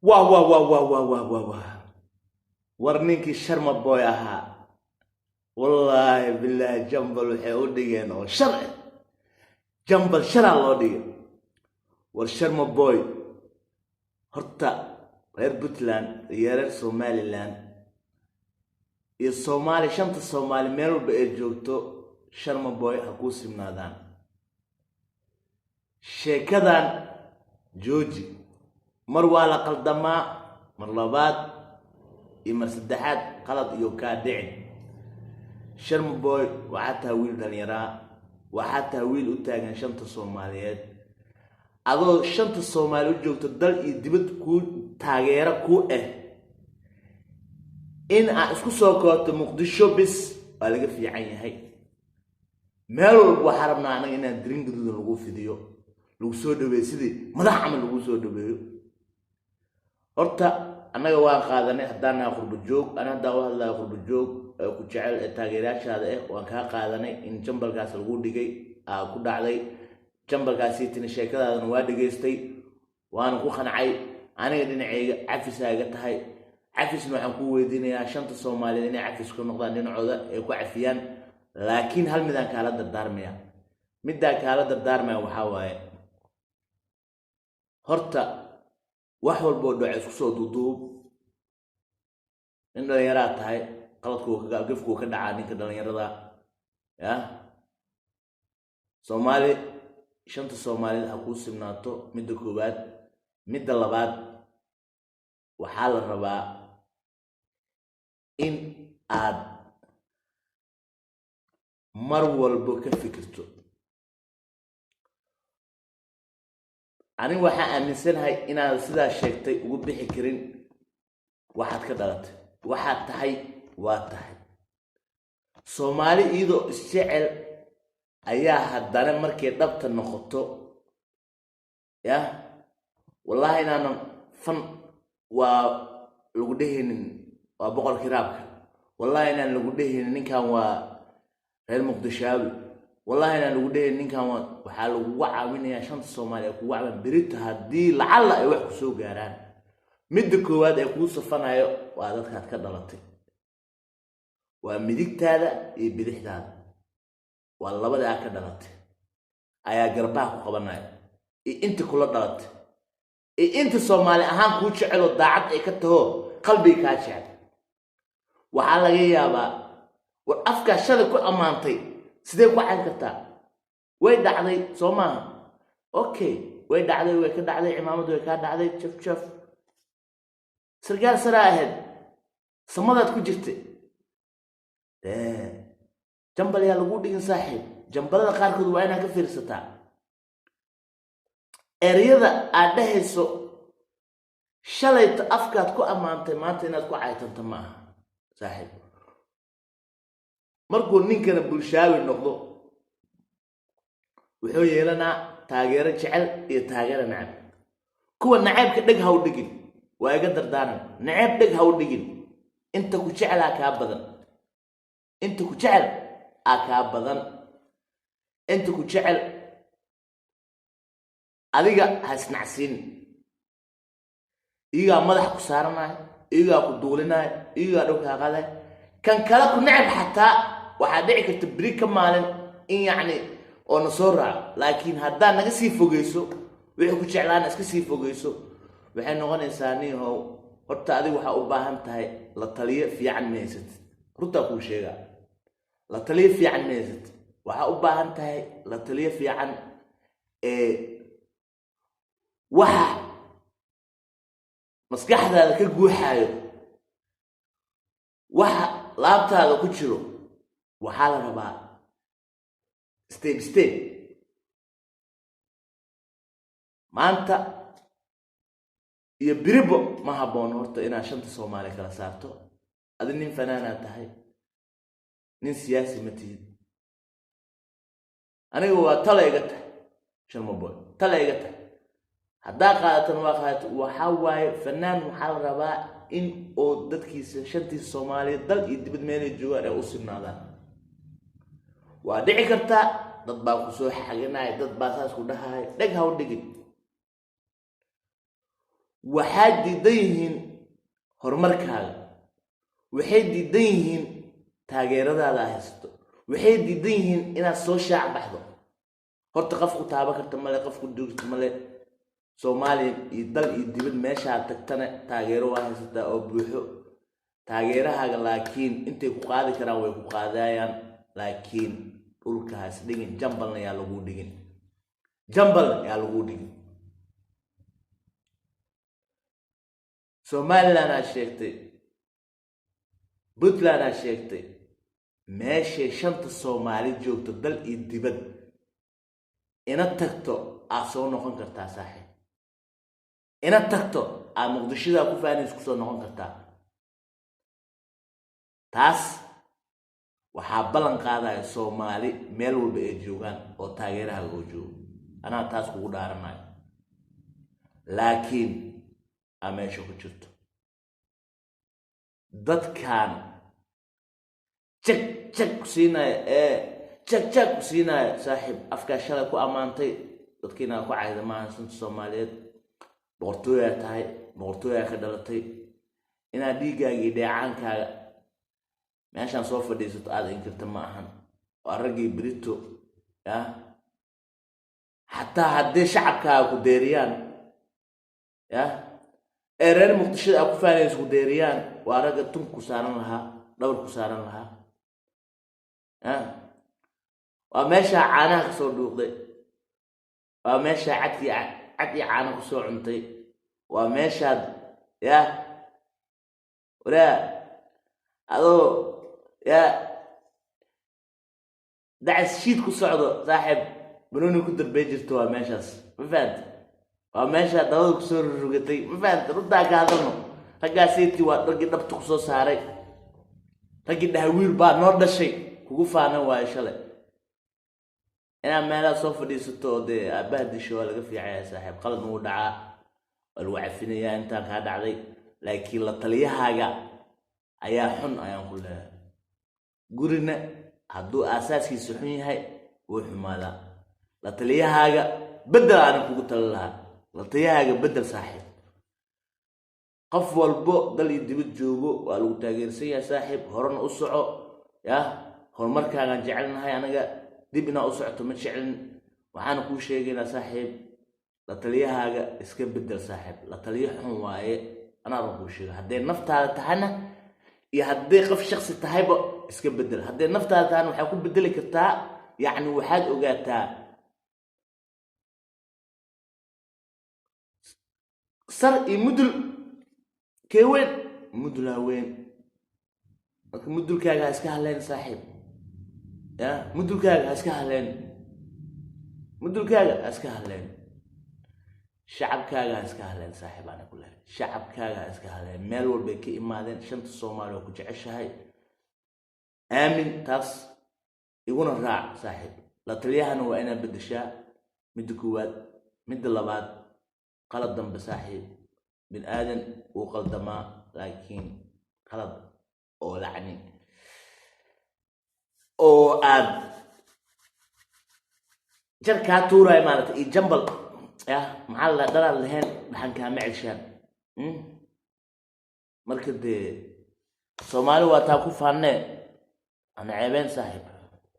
واه واه واه واه واه واه واه واه ورنينكي شرم بوي اها والله بالله جنبل وحي وديين او شرع جنبل شرع لو ديي والشرم بوي هرتا غير بوتلان يا سومالي لان يا الصومالي شنت الصومالي ميلو بقى جوجتو شرم بوي هكو سمنادان شيكدان جوجي مروالا قلدما مرلبات يمر سدحات قلد يوكا دعين شرم بوي وحتى ويل دنيرا وحتى ويل أتاعن شنت الصوماليات أدو شنت الصومالي جوجتو دل يدبت كو تاغيرا كو إن أسكو سوكوت مقدشو بس ألقى في عيني هاي مالو وحرمنا أنا إن درين قدود لغو فيديو لغو سودو بي سيدي مدح عمل لغو سودو بي horta anaga waan qaadanay hadaan qurbo joog ana daawa la qurbo joog ku jecel taageerayaashaada waan ka qaadanay in jambalkaas lagu dhigay ku dhacday jambalkaasi tin sheekadaadana waa dhageystay waan ku qancay aniga dhinacayga cafisaaga tahay cafisna waxaan ku weydiinayaa shanta Soomaaliyeed inay cafis ku noqdaan dhinacooda ay ku cafiyaan laakiin hal midaan kala dardaarmaya waxa waaye horta wax walbo dhacay isku soo duuduub in dhalinyarada tahay qaladku gafku ka dhacaa ninka dhalinyarada ya Soomaali shanta Soomaaliyeed ha ku simnaato midda koobaad midda labaad waxa la rabaa in aad mar walbo ka fikirto أنا واحد أمسن هاي إن هذا سدا شيء ugu bixi karin waxaad ka dhalatay waxaad tahay waa tahay Soomaali ido isjecel ayaa haddana markay dhabta noqoto ya wallahi inaan fan waa lagu dhehinin waa boqol kiraabka wallahi inaan lagu dhehinin ninkan waa reer Muqdishaawi والله أنا لو ده نكان وحلو وعامين يا شنط الصومالي أكو وعمل بريت هدي لعل يوحك سوق جيران مدك واد أكو صفنا وهذا كانت كدلتي ومديك هذا يبدح هذا والله بدأ كدلتي أيا جرباك قبلنا أنت كل دلت أنت الصومالي أهم كوتش على الضعف كته قلبي كاشعر وعلى جيابا والأفكار شذا كل أمانتي sidee ku caan kartaa way dhacday Soomaa okay way dhacday way ka dhacday cimaamadu way ka dhacday jaf sargaal saraaheed samadaad ku jirtay jambal yaa lagu dhigin saaxiib jambalada qaarkood waa inaad ka fiirsataa eriyada aad dhahayso shalayta afkaad ku amaantay maanta inaad ku caytanto ma aha saaxiib markuu ninkana bulshaawi noqdo wuxuu yeelanaa taageero jecel iyo taageero nacab kuwa nacabka dhig ha u dhigin waa iga dardaaran nacab dhig ha u dhigin inta ku jecel ka badan inta ku jecel ka badan inta ku jecel adiga hasnacsin iga madax ku saaranay iga ku duulinay iga dhulka qaday kan kala ku nacab xataa waxaa dhici karta bari ka maalin in yaani oo nasora laakiin hadaa naga sii fogeyso wixii ku jeclaan iska sii fogeyso waxay noqonaysaa niho horta adiga waxa u baahan tahay la taliye fiican meesad runta ku sheega la taliye fiican meesad waxa u baahan tahay la taliye fiican waxa maskaxdaada ka guuxayo waxa laabtaada ku jiro waxa la rabaa step maanta iyo biribo ma haboon horta inaa shanta Soomaali kala saarto adin nin fanaana tahay nin siyaasi ma tihid aniga waa talayga tahay sharma boy talayga tahay hadaa qaadatan waxa waaye fanaan waxa la rabaa in oo dadkiisa shantii Soomaali dal iyo dibad meel joogaan ay u sinaadaan waa dhici karta dad baa ku soo xaganay dad baa saas ku dhahay dhig ha u dhigin waxaad diidan yihiin horumarkaaga, waxay diidan yihiin taageeradaada haysto, waxay diidan yihiin inaad soo shaac baxdo. horta qofku taaba karta male, qofku duugta male. Soomaaliya iyo dal iyo dibad meesha tagtana taageero waa haysataa oo buuxo. taageerahaaga laakiin intay ku qaadi karaan way ku qaadayaan, laakiin dhulkaas dhigin, jambalna yaa lagu dhigin, jambalna yaa lagu dhigin. Somaliland aad sheegtay, Puntland aad sheegtay, meeshay shanta Soomaali joogto dal iyo dibad ina tagto aad soo noqon kartaa saaxiib. ina tagto aad muqdishada ku faanays ku soo noqon kartaa. taas waxaa ballan qaadaya Soomaali meel walba ay joogaan oo taageerahaaga oo joogo. anaa taas kugu dhaaranayo. laakiin meesha ku jirto dadkan jag ku siinaya jag ku siinaya saaxiib. afkaa shalay ku ammaantay dadkiina ku cayda maahan shanta Soomaaliyeed. boqortooyaa tahay, boqortooyaa ka dhalatay. inaad dhiiggaaga iyo dheecaankaaga meeshaan soo fadhiisato aad inkirta ma ahan. waa raggii Brito xataa haddii shacabkaaga ku deeriyaan ee reer muqdishada aad ku faanaysa ku deeriyaan, waa ragga tun ku saaran lahaa, dhawr ku saaran lahaa. waa meeshaa caanaha ka soo dhuuqday, waa meeshaa cad iyo caano ku soo cuntay, waa meeshaad waraa adoo dacas shiid ku socdo saaxiib banooni ku darbey jirto. waa meeshaas, ma fahamta? waa meeshaa dabada ku soo rurugatay, ma fahamta? runtaa ka hadalno. raggaasaytii waa raggii dhabta ku soo saaray, raggii dhahawiir baa noo dhashay kugu faanan waayo shalay. inaad meelaha soo fadhiisato oo dee aabbaha disho waa laga fiicaya saaxiib. qalad wuu dhacaa, waa lagu cafinayaa intaan kaa dhacday. laakiin la taliyahaaga ayaa xun ayaan ku leeyahay. gurina hadduu aasaaskiisa xun yahay wuu xumaadaa. la taliyahaaga bedel aanan kugu tali lahaa. la taliyahaaga bedel saaxiib. qof walbo dal iyo dibad joogo waa lagu taageersan yahay saaxiib. horena u soco. horumarkaagaan jecelnahay anaga. dib inaa u socoto ma jecelin. waxaana kuu sheegaynaa saaxiib, la taliyahaaga iska bedel saaxiib. la taliyo xun waaye. anaa kuu sheega. hadday naftaada tahana iyo hadday qof shaksi tahayba iska bedel. hadday naftaada tahana waxaa ku bedeli kartaa, yacni waxaad ogaataa sar iyo mudul kee weyn. mudulaa weyn. marka mudulkaaga ha iska hadleen saaxiib. mudulkaaga ha iska hadleen. mudulkaaga ha iska hadleen. shacabkaaga ha iska hadleen saaxiib. ana ku leeyahay shacabkaaga ha iska hadleen. meel walbay ka imaadeen. shanta Soomaali oo ku jeceshahay. aamin taas iguna raac saaxiib. la taliyahana waa inaad bedeshaa. midda koowaad. midda labaad, qalad dambe saaxiib. bin aadan wuu qaldamaa, laakiin qalad oo lacni oo aad jar kaa tuuraya maaragtay iyo jambal maxaa la dhalaad lahayn dhaxan kaama celshaan. marka dee Soomaali waa taa ku faannee ana ceebeen saaxiib.